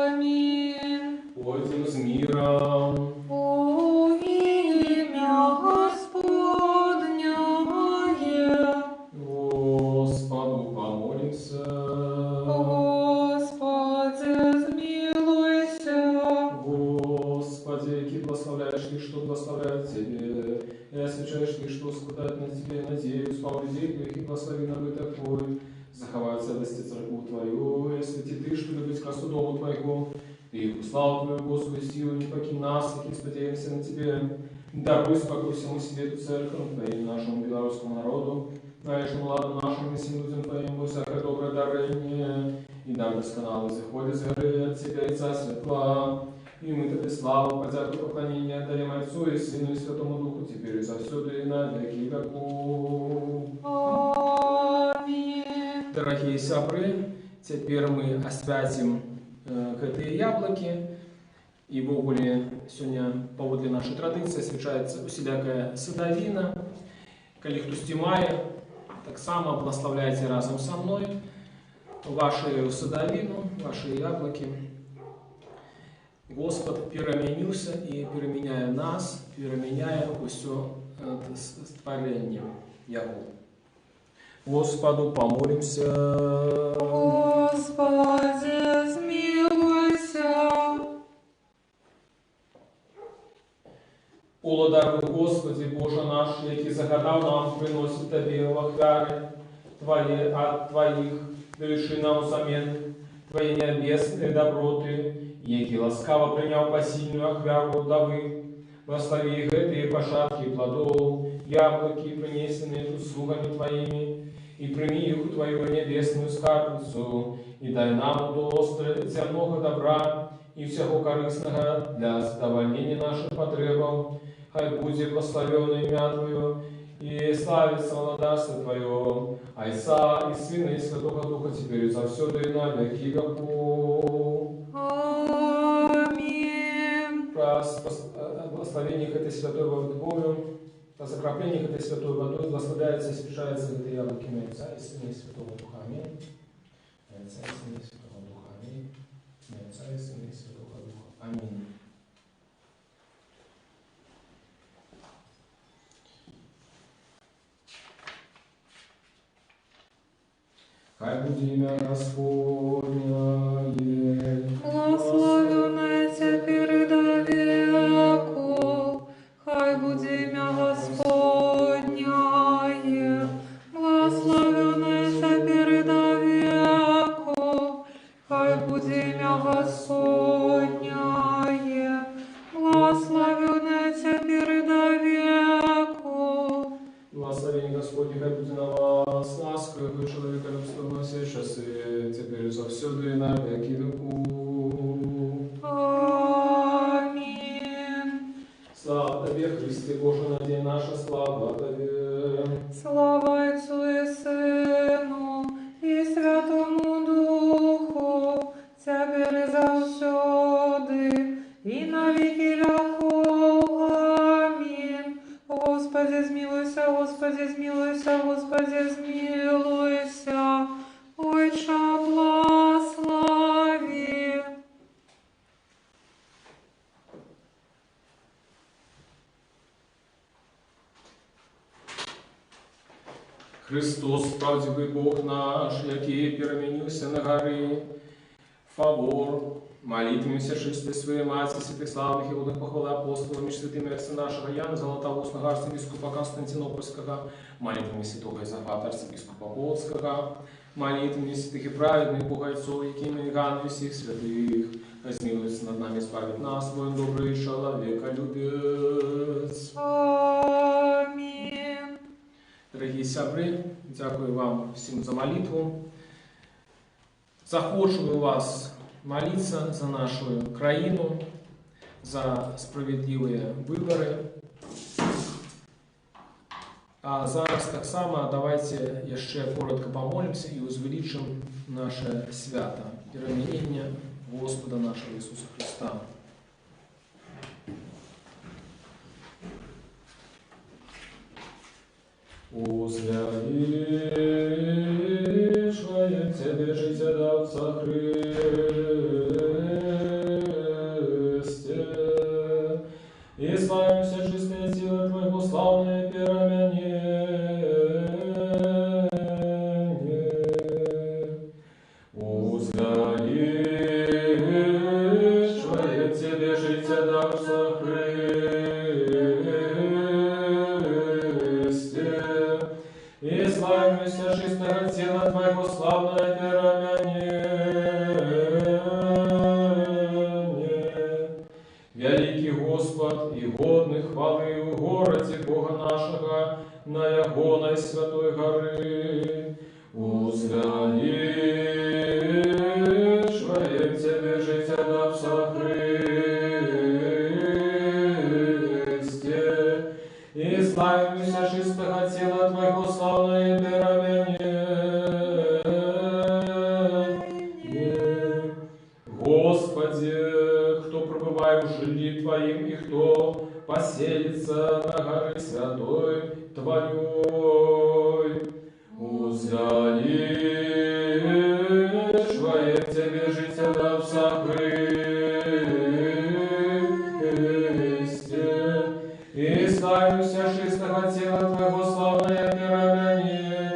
Аминь. Пойдем с миром. О имя Господня, Господу помолимся. Господи, смилуйся. Господи, ки благословляешь ли, что благословляют Тебе, и освящаешь ли, что скудать на Тебе, надеюсь, слава людей Твоих, и благослови набыток Твой, заховай целости церкву Твою, и освети Ты, что любить красу дому Твоего, Ты их услал Твою Господу силу, не покинь нас, и сподеемся на Тебе. Даруй спокой всему свету церковь Твоим, нашему белорусскому народу, нашему ладу нашим и всем людям Твоим, во всякое доброе дарение, и дар досконалый заходит с горы от Тебя, Отца Светла. И мы Тебе славу, подяку, поклонение отдаем Отцу и Сыну и Святому Духу, теперь и завсёды, и на веки веков. Аминь. Дорогие сябры, теперь мы освятим гэтыя яблоки. И в ogóle сегодня, паводле нашей традиции, освячается усілякая садавіна. Калі хтосьці мае, таксама благословляйте разом со мной вашу садавіну, ваши яблоки. Господь перемянился и переменяя нас, переменяя все творение Его. Господу помолимся. Господи, смилуйся. Уладарний Господи, Боже наш, який загадав нам приносить Тобі охвяри Твої от Твоих, даючи нам взамен Твої небесні доброти, який ласкаво прийняв посильную охвяру вдови. Благослови их гэтые пошатки плодов, яблоки, принесенные тут слугами Твоими, и прими их у Твою небесную скарбницу, и дай нам удостроить много добра и всего корыстного для задовольнения наших потребов. Хай будет благословенно имя Твое, и славится владарство Твое, Отца и Сына и Святого Духа, теперь и завсёды и на веки веков. Аминь. Про благословение этой святой водой, по закроплениях этой святой водой благословляется и освящается это яблоки Отца и Сына и Святого Духа. Аминь. Отца и Сына и Святого Духа. Аминь. Отца и Сына и Святого Духа. Аминь. Хай будет имя Господне. Благословенное теперь и до веков. Хай будет имя Господня. Благословенное теперь и до веков. Хай будет имя Господня. Благословенное теперь и до веков. Благословение Господне, хай будет на вас, ласкою человеколюбства во все часы, теперь и завсёды и на веки веков. Аминь. Слава Тебе, Христе Боже, надей наша слава Тебе. Слава Отцу и Сыну и Святому Духу, теперь и завсёды, и на веки веков. Аминь. Господи, смилуйся, Господи, смилуйся, Господи, смилуйся. Отче, благослови. Христос, правдивый Бог наш, який переменился на горы, фавор, молитвами все чистой своей Матери, святых славных и водных похвалы апостолов, между святыми отца нашего Яна, Золотоустного арцебископа Константинопольского, молитвами святого Изофата арцебископа Полоцкого, молитвами святых и праведных Богойцов, якими Ганов и всех святых, размилуется над нами, избавит нас, воин добрый человеколюбец. Аминь. Дорогие сябры, дякую вам всем за молитву. Захочу вас молиться за нашу країну, за справедливые выборы, А зараз так само давайте яшчэ коротко помолимся и возвеличим наше свято переменения Господа нашего Иисуса Христа. Уславишь Тебе, життєдавця Христе, и славимся чистые силы Твоего славное переменение. Уславишь Тебе, життєдавця Христе, и славимся чистого тела Твоего славное переменение. Великий Господь и годный хвалы в городе Бога нашего, на ягоной святой горы. Узралишь воем Тебе, життєдавця Христе, и славимся чистого тела Твоего славное переменение. Господи, кто пребывает в жилии Твоим, и кто поселится на горе святой Твоей. Узралишь воем Тебе, життєдавця Христе, и славимся чистого тела Твоего славное переменение.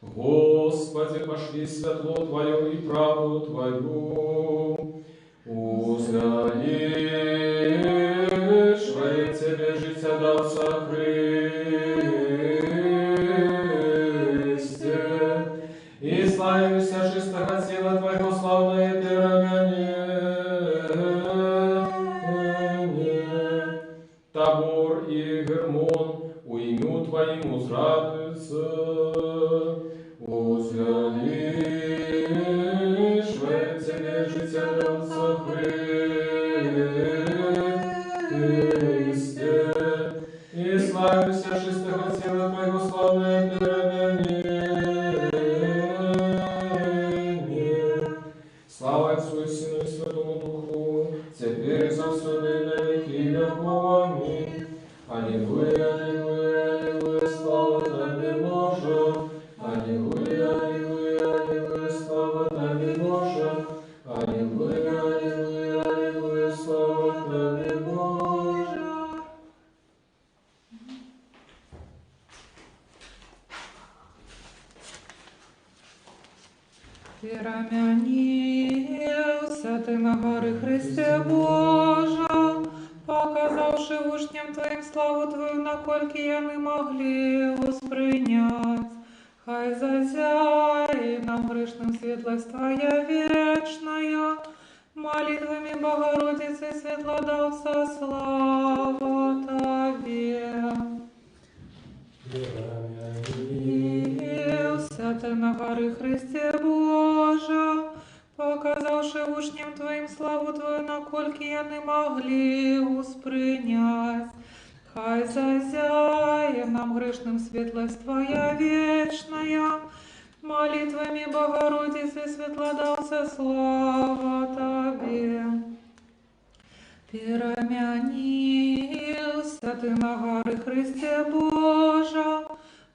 Господи, пошли светло Твое и правду Твою. Узралишь воем Тебе, життєдавця Христе, и славимся чистого тела Твоего славное переменение. Табор и Гермон уйму Твоим узрадуются. Узралишь воем Тебе, життєдавця Христе, и славимся чистого тела Твоего славное переменение. Слава Отцу и Сыну и Святому Духу, теперь и завсюду и на веки веков. Аминь. Аллилуйя, аллилуйя, аллилуйя, слава Тебе, Боже. Аллилуйя, аллилуйя, аллилуйя, слава Тебе, Боже. Аллилуйя, аллилуйя, аллилуйя, слава Тебе, Боже. Перемянился Ты на горы Христе Божа, показавши учням Твоим славу Твою, накольки яны могли воспринять. Хай зазяет нам грешным светлость Твоя вечная, молитвами Богородицы Светлодавца слава Тебе. Перемянился Ты на горы Христе Божа, показавши учням Твоим славу Твою, накольки яны могли воспринять. Хай зазяет нам грешным светлость Твоя вечная, молитвами Богородицы Светлодавца слава Тебе. Перемянился Ты на горы Христе Божа,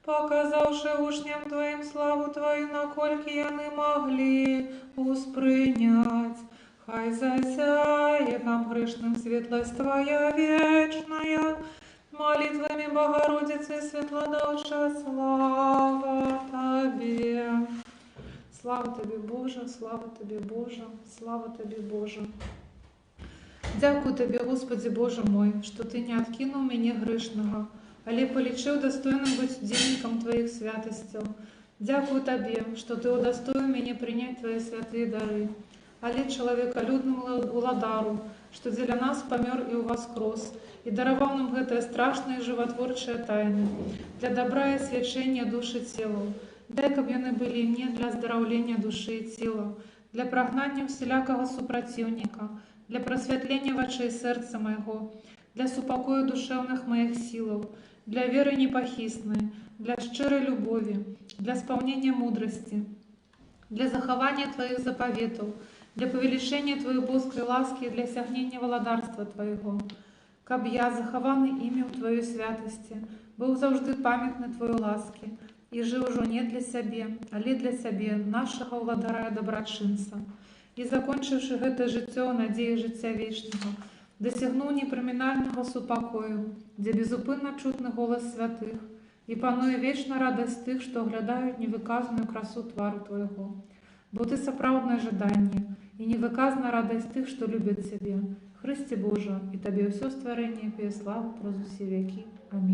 показавши учням Твоим славу Твою, накольки яны могли воспринять. Хай засяет нам грешным светлость Твоя вечная, молитвами Богородицы Светлодавца слава Тебе. Слава Тебе, Боже, слава Тебе, Боже, слава Тебе, Боже. Дякую Тебе, Господи Боже мой, что Ты не откинул меня грешного, але полічив достойним бути денником Твоїх святостей. Дякую Тебе, що Ти удостоїв мене прийняти Твої святые дары, але человеколюдному владару, что для нас помер и воскрес, и даровал нам гэтые страшные животворчие тайны, для добра и свячения души телу. Дай, каб яны были мне для оздоровления души и тела, для прогнания всілякого супротивника, для просвятления вачей сердца моего, для супакою душевных моих силов, для веры непохисной, для шчырай любови, для спаўнення мудрости, для захавання Твоих заповедов, для повелішення Твоей боской ласки и для сягнення валадарства Твоего. Каб я, захаваны імі ў Твоей святости, быў заўжды памятны Твоей ласки и жыў ужо не для сябе, але для сябе, нашага ўладара дабрачынца. І закончыўшы гэта жыццё ў надзеі жыцця вечнага, дасягнуў непрымінальнага супакою, дзе безупынна чутны голас святых, і пануе вечна радасць тых, што аглядаюць невыказаную красу твару Твайго. Бо Ты сапраўднае жаданне, і невыказана радасць тых, што любяць Цябе. Хрысце Божа, і Табе ўсё стварэнне пее славу праз усе векі. Амінь.